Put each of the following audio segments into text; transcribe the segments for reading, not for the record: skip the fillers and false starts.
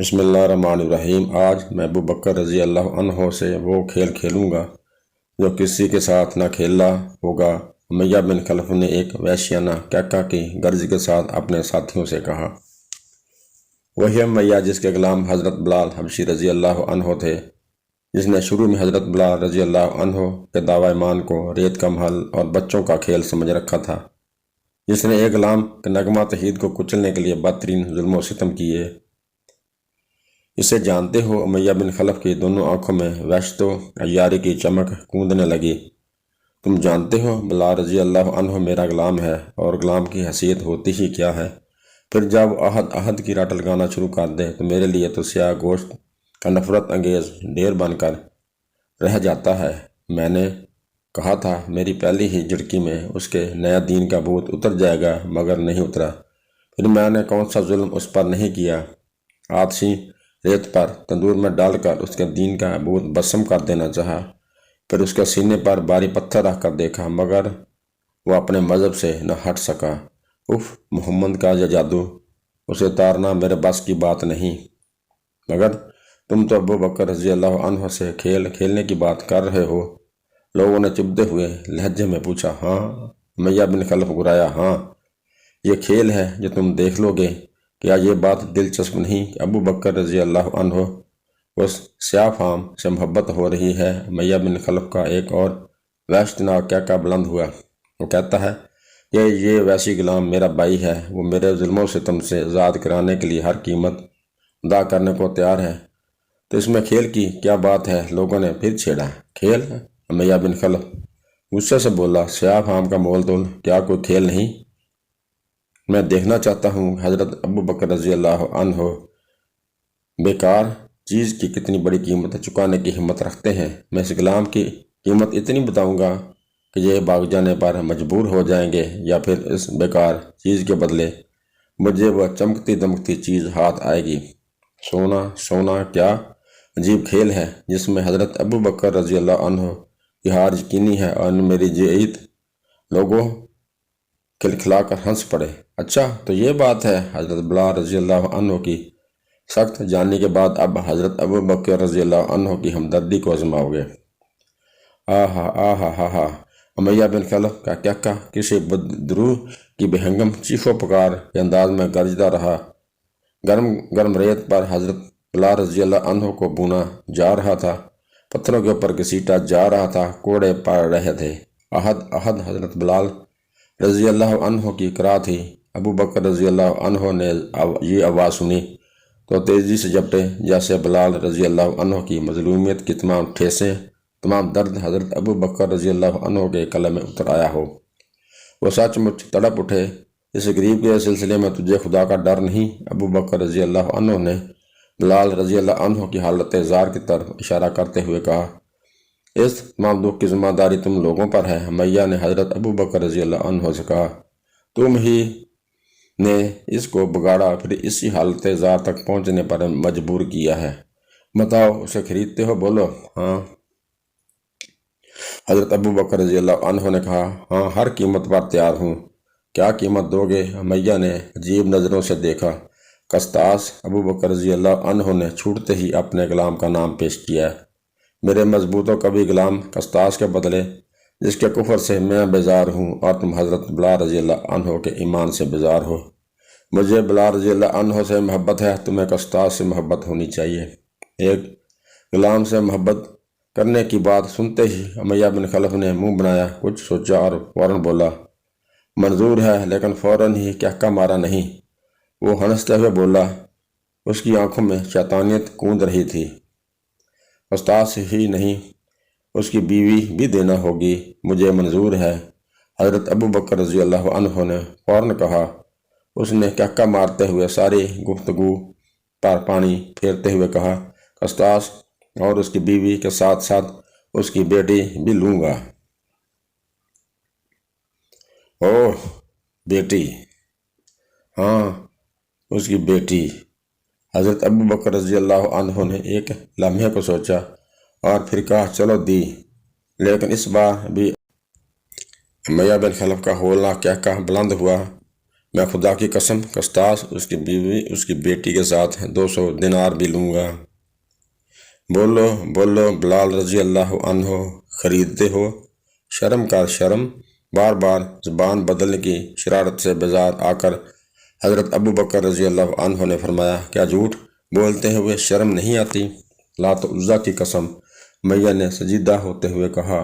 بسم اللہ الرحمن الرحیم۔ آج میں ابو بکر رضی اللہ عنہ سے وہ کھیل کھیلوں گا جو کسی کے ساتھ نہ کھیلا ہوگا۔ امیہ بن خلف نے ایک وحشیانہ کہکہ کی غرض کے ساتھ اپنے ساتھیوں سے کہا۔ وہی امیہ جس کے غلام حضرت بلال حبشی رضی اللہ عنہ تھے، جس نے شروع میں حضرت بلال رضی اللہ عنہ کے دعوی ایمان کو ریت کا محل اور بچوں کا کھیل سمجھ رکھا تھا، جس نے ایک غلام کے نغمہ توحید کو کچلنے کے لیے بدترین ظلم و ستم کیے۔ اسے جانتے ہو امیہ بن خلف کی دونوں آنکھوں میں وحشت و عیاری کی چمک کوندنے لگی۔ تم جانتے ہو بلال رضی اللہ عنہ میرا غلام ہے، اور غلام کی حیثیت ہوتی ہی کیا ہے؟ پھر جب عہد کی رٹ لگانا شروع کر دے تو میرے لیے تو سیاہ گوشت کا نفرت انگیز ڈھیر بن کر رہ جاتا ہے۔ میں نے کہا تھا میری پہلی ہی جھٹکی میں اس کے نیا دین کا بھوت اتر جائے گا، مگر نہیں اترا۔ پھر میں نے کون سا ظلم اس پر نہیں کیا۔ آتشی ریت پر تندور میں ڈال کر اس کے دین کا بھوت بسم کر دینا چاہا، پھر اس کے سینے پر بھاری پتھر رکھ کر دیکھا، مگر وہ اپنے مذہب سے نہ ہٹ سکا۔ اف، محمد کا یہ جادو، اسے تارنا میرے بس کی بات نہیں۔ مگر تم تو ابو بکر رضی اللہ عنہ سے کھیل کھیلنے کی بات کر رہے ہو۔ لوگوں نے چبھتے ہوئے لہجے میں پوچھا۔ ہاں، امیہ بن خلف گرایا، ہاں، یہ کھیل ہے جو تم دیکھ لو گے۔ کیا یہ بات دلچسپ نہیں کہ ابو بکر رضی اللہ عنہ اس سیاہ فام سے محبت ہو رہی ہے؟ امیہ بن خلف کا ایک اور وحشتناک کہکہ بلند ہوا۔ وہ کہتا ہے کہ یہ ویسی غلام میرا بھائی ہے، وہ میرے ظلم و ستم سے آزاد کرانے کے لیے ہر قیمت ادا کرنے کو تیار ہے، تو اس میں کھیل کی کیا بات ہے؟ لوگوں نے پھر چھیڑا۔ کھیل؟ امیہ بن خلف غصے سے بولا، سیاہ فام کا مول تول کیا کوئی کھیل نہیں؟ میں دیکھنا چاہتا ہوں حضرت ابو بکر رضی اللہ عنہ بیکار چیز کی کتنی بڑی قیمت چکانے کی ہمت رکھتے ہیں۔ میں اس غلام کی قیمت اتنی بتاؤں گا کہ یہ بھاگ جانے پر مجبور ہو جائیں گے، یا پھر اس بیکار چیز کے بدلے مجھے وہ چمکتی دمکتی چیز ہاتھ آئے گی۔ سونا کیا عجیب کھیل ہے جس میں حضرت ابو بکر رضی اللہ عنہ کی ہار یقینی ہے اور میری جیت۔ لوگوں کھلکھلا کر ہنس پڑے۔ اچھا، تو یہ بات ہے۔ حضرت بلال رضی اللہ عنہ کی سخت جاننے کے بعد اب حضرت ابو بکر رضی اللہ عنہ کی ہمدردی کو آزماؤ گے؟ آہا آہا آہا، امیہ بن خلف کا کہکہ کسی بدروح کی بے ہنگم چیخ و پکار کے انداز میں گرجتا رہا۔ گرم گرم ریت پر حضرت بلال رضی اللہ عنہ کو بونا جا رہا تھا، پتھروں کے اوپر گھسیٹا جا رہا تھا، کوڑے پڑ رہے تھے۔ عہد حضرت بلال رضی اللہ عنہ کی کرا تھی۔ ابو بکر رضی اللہ عنہ نے یہ آواز سنی تو تیزی سے جھپٹے، جیسے بلال رضی اللہ عنہ کی مظلومیت کی تمام ٹھیسیں، تمام درد حضرت ابو بکر رضی اللہ عنہ کے قلب میں اتر آیا ہو۔ وہ سچ مچ تڑپ اٹھے۔ اس غریب کے سلسلے میں تجھے خدا کا ڈر نہیں؟ ابو بکر رضی اللہ عنہ نے بلال رضی اللہ عنہ کی حالت زار کی طرف اشارہ کرتے ہوئے کہا، اس تمام دکھ کی ذمہ داری تم لوگوں پر ہے۔ امیہ نے حضرت ابو بکر رضی اللہ عنہ سے کہا، تم ہی نے اس کو بگاڑا، پھر اسی حالت زار تک پہنچنے پر مجبور کیا ہے۔ بتاؤ، اسے خریدتے ہو؟ بولو۔ ہاں، حضرت ابو بکر رضی اللہ عنہ نے کہا، ہاں، ہر قیمت پر تیار ہوں۔ کیا قیمت دو گے؟ امیہ نے عجیب نظروں سے دیکھا۔ قسطاس۔ ابو بکر رضی اللہ عنہ نے چھوٹتے ہی اپنے غلام کا نام پیش کیا۔ میرے مضبوط و قوی غلام قسطاس کے بدلے، جس کے کفر سے میں بیزار ہوں اور تم حضرت بلال رضی اللہ عنہ کے ایمان سے بیزار ہو۔ مجھے بلال رضی اللہ عنہ سے محبت ہے، تمہیں قسطاس سے محبت ہونی چاہیے۔ ایک غلام سے محبت کرنے کی بات سنتے ہی امیہ بن خلف نے منہ بنایا، کچھ سوچا اور فوراً بولا، منظور ہے، لیکن فوراً ہی کہکہ مارا نہیں۔ وہ ہنستے ہوئے بولا، اس کی آنکھوں میں شیطانیت کوند رہی تھی، قسطاس ہی نہیں، اس کی بیوی بھی دینا ہوگی۔ مجھے منظور ہے۔ حضرت ابو بکر رضی اللہ عنہ نے فوراً کہا۔ اس نے کہکہ مارتے ہوئے ساری گفتگو پر پانی پھیرتے ہوئے کہا، قسطاس اور اس کی بیوی کے ساتھ ساتھ اس کی بیٹی بھی لوں گا۔ اوہ، بیٹی؟ ہاں، اس کی بیٹی۔ حضرت ابو بکر رضی اللہ عنہ نے ایک لمحے کو سوچا اور پھر کہا، چلو دی۔ لیکن اس بار بھی امیہ بن خلف کا ہولناک کہکہ بلند ہوا۔ میں خدا کی قسم کستاس اس کی بیوی اس کی بیٹی کے ساتھ 200 دینار بھی لوں گا۔ بولو بولو بلال رضی اللہ عنہ، خریدتے ہو؟ شرم کا شرم، بار بار زبان بدلنے کی شرارت سے بیزار آ کر حضرت ابو بکر رضی اللہ عنہ نے فرمایا، کیا جھوٹ بولتے ہوئے شرم نہیں آتی؟ لات و عزا کی قسم، امیہ نے سجیدہ ہوتے ہوئے کہا،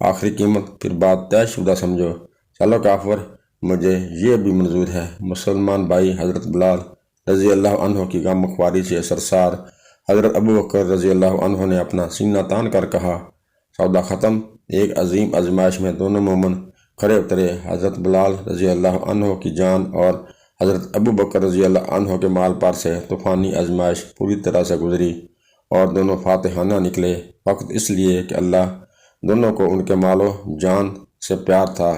آخری قیمت پھر بات طے شدہ سمجھو۔ چلو کافر، مجھے یہ بھی منظور ہے۔ مسلمان بھائی حضرت بلال رضی اللہ عنہ کی غم خواری سے سرسار حضرت ابو بکر رضی اللہ عنہ نے اپنا سینہ تان کر کہا، سودا ختم۔ ایک عظیم آزمائش میں دونوں مومن کھڑے اترے۔ حضرت بلال رضی اللہ عنہ کی جان اور حضرت ابو بکر رضی اللہ عنہ کے مال پر سے طوفانی آزمائش پوری طرح سے گزری اور دونوں فاتحانہ نکلے، فقط اس لیے کہ اللہ دونوں کو ان کے مال و جان سے پیار تھا۔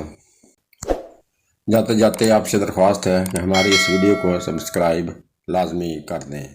جاتے جاتے آپ سے درخواست ہے کہ ہماری اس ویڈیو کو سبسکرائب لازمی کر دیں۔